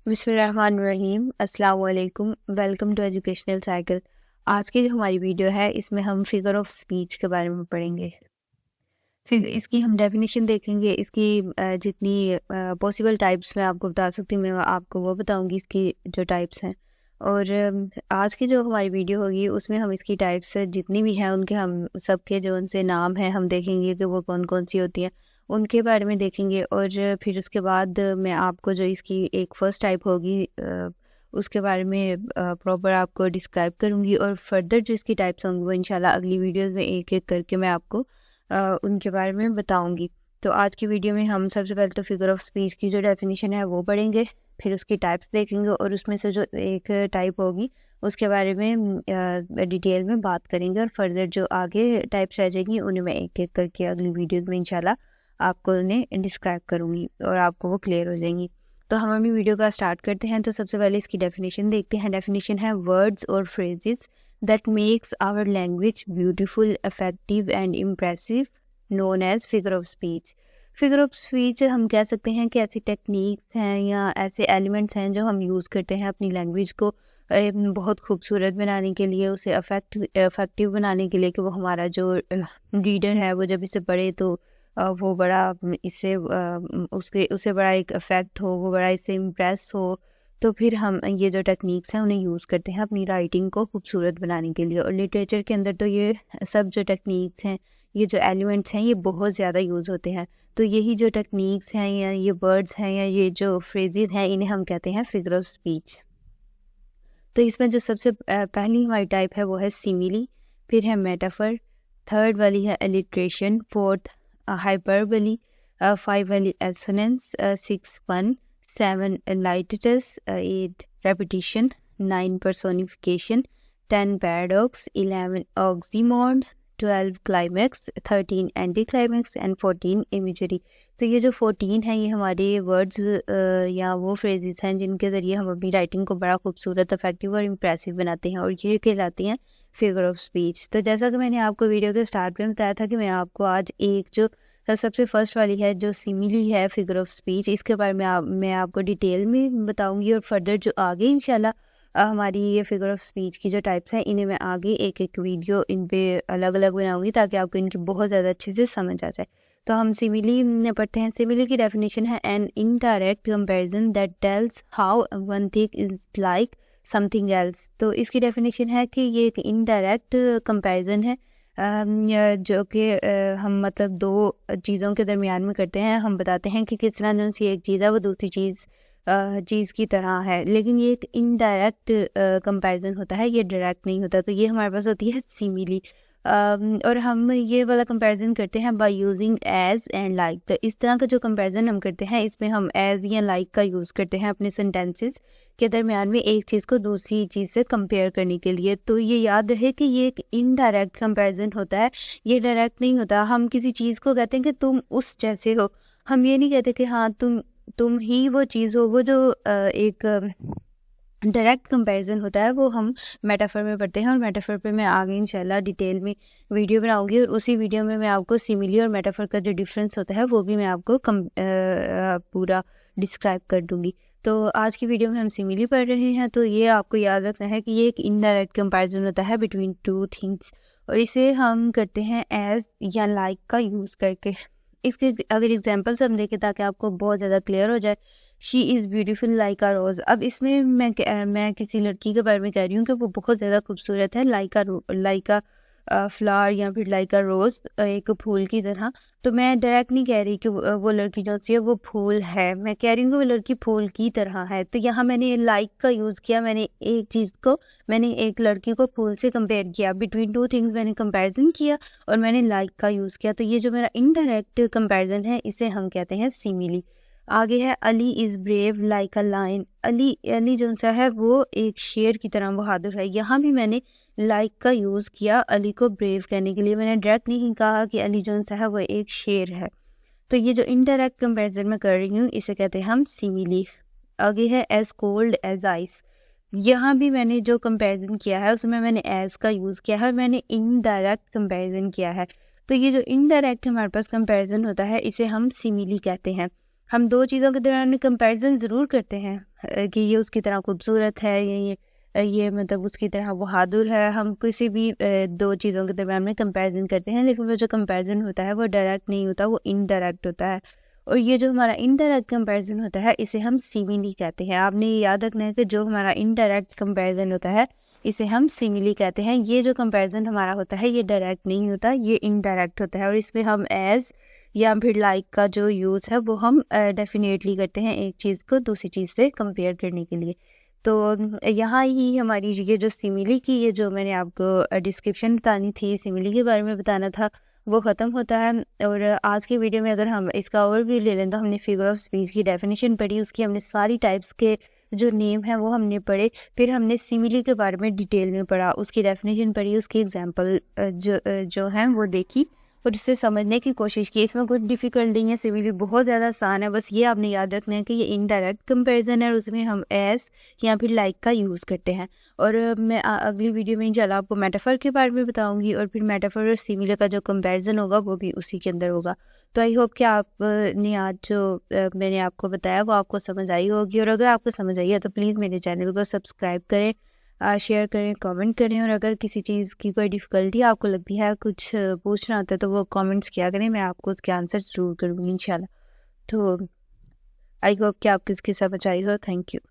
बिस्मिल्लाहिर्रहमानिर्रहीम, अस्सलाम वालेकुम, वेलकम टू एजुकेशनल साइकिल। आज की जो हमारी वीडियो है इसमें हम फिगर ऑफ स्पीच के बारे में पढ़ेंगे। फिर इसकी हम डेफिनेशन देखेंगे। इसकी जितनी पॉसिबल टाइप्स मैं आपको बता सकती हूँ, मैं आपको वो बताऊँगी इसकी जो टाइप्स हैं। और आज की जो हमारी वीडियो होगी उसमें हम इसकी टाइप्स जितनी भी हैं उनके हम सबके जो उनसे नाम हैं हम देखेंगे कि वो कौन कौन सी होती हैं, उनके बारे में देखेंगे। और फिर उसके बाद मैं आपको जो इसकी एक फ़र्स्ट टाइप होगी उसके बारे में प्रॉपर आपको डिस्क्राइब करूँगी। और फर्दर जो इसकी टाइप्स होंगी वो इंशाल्लाह अगली वीडियोज़ में एक एक करके मैं आपको उनके बारे में बताऊंगी। तो आज की वीडियो में हम सबसे पहले तो फिगर ऑफ स्पीच की जो डेफिनेशन है वो पढ़ेंगे, फिर उसकी टाइप्स देखेंगे और उसमें से जो एक टाइप होगी उसके बारे में डिटेल में बात करेंगे। और फर्दर जो आगे टाइप्स रह जाएंगी उन्हें मैं एक एक करके अगली वीडियो में इंशाल्लाह आपको उन्हें डिस्क्राइब करूँगी और आपको वो क्लियर हो जाएंगी। तो हम अपनी वीडियो का स्टार्ट करते हैं। तो सबसे पहले इसकी डेफिनेशन देखते हैं। डेफिनेशन है वर्ड्स और phrases that makes our language beautiful, effective and impressive, known as figure of speech. Figure of speech हम कह सकते हैं कि ऐसी टेक्निक्स हैं या ऐसे एलिमेंट्स हैं जो हम यूज़ करते हैं अपनी लैंग्वेज को बहुत खूबसूरत बनाने के लिए, उसे इफ़ेक्टिव बनाने के लिए कि वो हमारा जो रीडर है वो जब इसे पढ़े तो वो बड़ा इससे उससे बड़ा एक इफ़ेक्ट हो, वो बड़ा इससे इम्प्रेस हो। तो फिर हम ये जो टेक्निक्स हैं उन्हें यूज़ करते हैं अपनी राइटिंग को खूबसूरत बनाने के लिए। और लिटरेचर के अंदर तो ये सब जो टेक्निक्स हैं, ये जो एलिमेंट्स हैं, ये बहुत ज़्यादा यूज़ होते हैं। तो यही जो टेक्निक्स हैं या ये वर्ड्स हैं या ये जो फ्रेजेस हैं, इन्हें हम कहते हैं फिगर ऑफ स्पीच। तो इसमें जो सबसे पहली हमारी टाइप है वो है सिमिली, फिर है मेटाफर, थर्ड वाली है एलिट्रेशन, फोर्थ हाइपरबली, फाइव वाली एसोनेंस, 6 पन, 7 lights, 8 repetition, 9 personification, 10 paradox, 11 oxymoron, 12 climax, 13 anticlimax and 14 imagery। तो ये जो 14 हैं ये हमारे वर्ड्स या वो फ्रेजेस हैं जिनके ज़रिए हम अपनी राइटिंग को बड़ा खूबसूरत, इफेक्टिव और इम्प्रेसिव बनाते हैं और ये कहलाती हैं फिगर ऑफ स्पीच। तो जैसा कि मैंने आपको वीडियो के स्टार्ट में बताया था कि मैं आपको आज एक जो सबसे फर्स्ट वाली है जो सिमिली है फिगर ऑफ स्पीच, इसके बारे में मैं आपको डिटेल में बताऊंगी। और फर्दर जो आगे इंशाल्लाह हमारी ये फिगर ऑफ स्पीच की जो टाइप्स हैं इन्हें मैं आगे एक एक वीडियो इन पे अलग अलग बनाऊंगी ताकि आपको इनकी बहुत ज़्यादा अच्छे से समझ आ जाए। तो हम सिमिली में पढ़ते हैं। सिमिली की डेफिनेशन है an indirect comparison that tells how one thing is like something else. तो इसकी डेफिनेशन है कि ये एक इनडायरेक्ट कंपैरिजन है जो कि हम मतलब दो चीज़ों के दरमियान में करते हैं। हम बताते हैं कि किस तरह जो सी एक चीज़ है वो दूसरी चीज़ की तरह है, लेकिन ये एक इनडायरेक्ट कंपैरिजन होता है, ये डायरेक्ट नहीं होता। तो ये हमारे पास होती है सिमिली। और हम ये वाला कंपैरिजन करते हैं by using as and like. तो इस तरह का जो कंपैरिजन हम करते हैं इसमें हम एज या लाइक का यूज़ करते हैं अपने सेंटेंसेस के दरमियान में एक चीज़ को दूसरी चीज़ से कंपेयर करने के लिए। तो ये याद रहे कि ये एक इनडायरेक्ट कंपैरिजन होता है, ये डायरेक्ट नहीं होता। हम किसी चीज़ को कहते हैं कि तुम उस जैसे हो, हम ये नहीं कहते कि हाँ तुम ही वो चीज़ हो। वो जो एक डायरेक्ट कंपैरिजन होता है वो हम मेटाफर में पढ़ते हैं और मेटाफर पे मैं आगे इंशाल्लाह डिटेल में वीडियो बनाऊंगी और उसी वीडियो में मैं आपको सिमिली और मेटाफर का जो डिफरेंस होता है वो भी मैं आपको पूरा डिस्क्राइब कर दूंगी। तो आज की वीडियो में हम सिमिली पढ़ रहे हैं। तो ये आपको याद रखना है कि ये एक इनडायरेक्ट कंपैरिजन होता है बिटवीन टू थिंग्स और इसे हम करते हैं एज या लाइक का यूज़ करके। इसके अगर एग्जांपल्स हम देखें ताकि आपको बहुत ज़्यादा क्लियर हो जाए। She is beautiful like a rose. अब इसमें मैं किसी लड़की के बारे में कह रही हूँ कि वो बहुत ज़्यादा खूबसूरत है, लाइक अ फ्लावर या फिर लाइक अ रोज़, एक फूल की तरह। तो मैं डायरेक्ट नहीं कह रही कि वो लड़की जो सी है वो फूल है, मैं कह रही हूँ कि वो लड़की फूल की तरह है। तो यहाँ मैंने लाइक का यूज़ किया, मैंने एक लड़की को फूल से कंपेयर किया, बिटवीन टू थिंग्स मैंने कंपैरिजन किया और मैंने लाइक का यूज़ किया। तो ये जो मेरा इनडायरेक्ट कंपैरिजन है इसे हम कहते हैं सिमिली। आगे है Ali is brave like a lion. Ali जो सा है वो एक शेर की तरह बहादुर है। यहाँ भी मैंने लाइक का यूज़ किया अली को ब्रेव कहने के लिए, मैंने डायरेक्ट नहीं कहा कि अली जो सा है वो एक शेर है। तो ये जो इनडायरेक्ट कंपैरिजन मैं कर रही हूँ इसे कहते हैं हम सिमिली। आगे है एज कोल्ड एज आइस। यहाँ भी मैंने जो कंपैरिजन किया है उसमें मैंने एज का यूज़ किया है और मैंने इनडायरेक्ट कंपैरिजन किया है। तो ये जो इनडायरेक्ट हमारे पास कंपैरिजन होता है इसे हम सिमिली कहते हैं। हम दो चीज़ों के दरमियान में कंपैरिजन ज़रूर करते हैं कि ये उसकी तरह खूबसूरत है, ये मतलब उसकी तरह बहादुर है। हम किसी भी दो चीज़ों के दरमियान में कंपैरिजन करते हैं, लेकिन वो जो कंपैरिजन होता है वो डायरेक्ट नहीं होता, वो इनडायरेक्ट होता है। और ये जो हमारा इनडायरेक्ट कंपैरिजन होता है इसे हम सिमिली कहते हैं। आपने ये याद रखना है कि जो हमारा इनडायरेक्ट कंपैरिजन होता है इसे हम सिमिली कहते हैं। ये जो कंपैरिजन हमारा होता है ये डायरेक्ट नहीं होता, ये इनडायरेक्ट होता है। और इसमें हम एज या फिर लाइक का जो यूज़ है वो हम डेफिनेटली करते हैं एक चीज़ को दूसरी चीज़ से कंपेयर करने के लिए। तो यहाँ ही हमारी ये जो सिमिली की ये जो मैंने आपको डिस्क्रिप्शन बतानी थी, सिमिली के बारे में बताना था, वो ख़त्म होता है। और आज की वीडियो में अगर हम इसका ओवरव्यू ले लें तो हमने फिगर ऑफ स्पीच की डेफिनेशन पढ़ी, उसकी हमने सारी टाइप्स के जो नेम हैं वो हमने पढ़े, फिर हमने सिमिली के बारे में डिटेल में पढ़ा, उसकी डेफिनेशन पढ़ी, उसकी एग्जांपल जो हैं वो देखी और इससे समझने की कोशिश की। इसमें कुछ डिफ़िकल्ट नहीं है, सिमिली बहुत ज़्यादा आसान है। बस ये आपने याद रखना है कि ये इनडायरेक्ट कंपैरिजन है और उसमें हम एस या फिर लाइक का यूज़ करते हैं। और मैं अगली वीडियो में इंशाल्लाह आपको मेटाफर के बारे में बताऊंगी और फिर मेटाफर और सिमिली का जो कंपैरिजन होगा वो भी उसी के अंदर होगा। तो आई होप कि आपने आज जो मैंने आपको बताया वो आपको समझ आई होगी। और अगर आपको समझ आई है तो प्लीज़ मेरे चैनल को सब्सक्राइब करें, शेयर करें, कमेंट करें। और अगर किसी चीज़ की कोई डिफ़िकल्टी आपको लगती है, कुछ पूछना होता है तो वो कमेंट्स किया करें, मैं आपको उसके आंसर ज़रूर करूँगी इंशाल्लाह। तो आई होप कि आपको इसकी समझ आई हो। Thank you.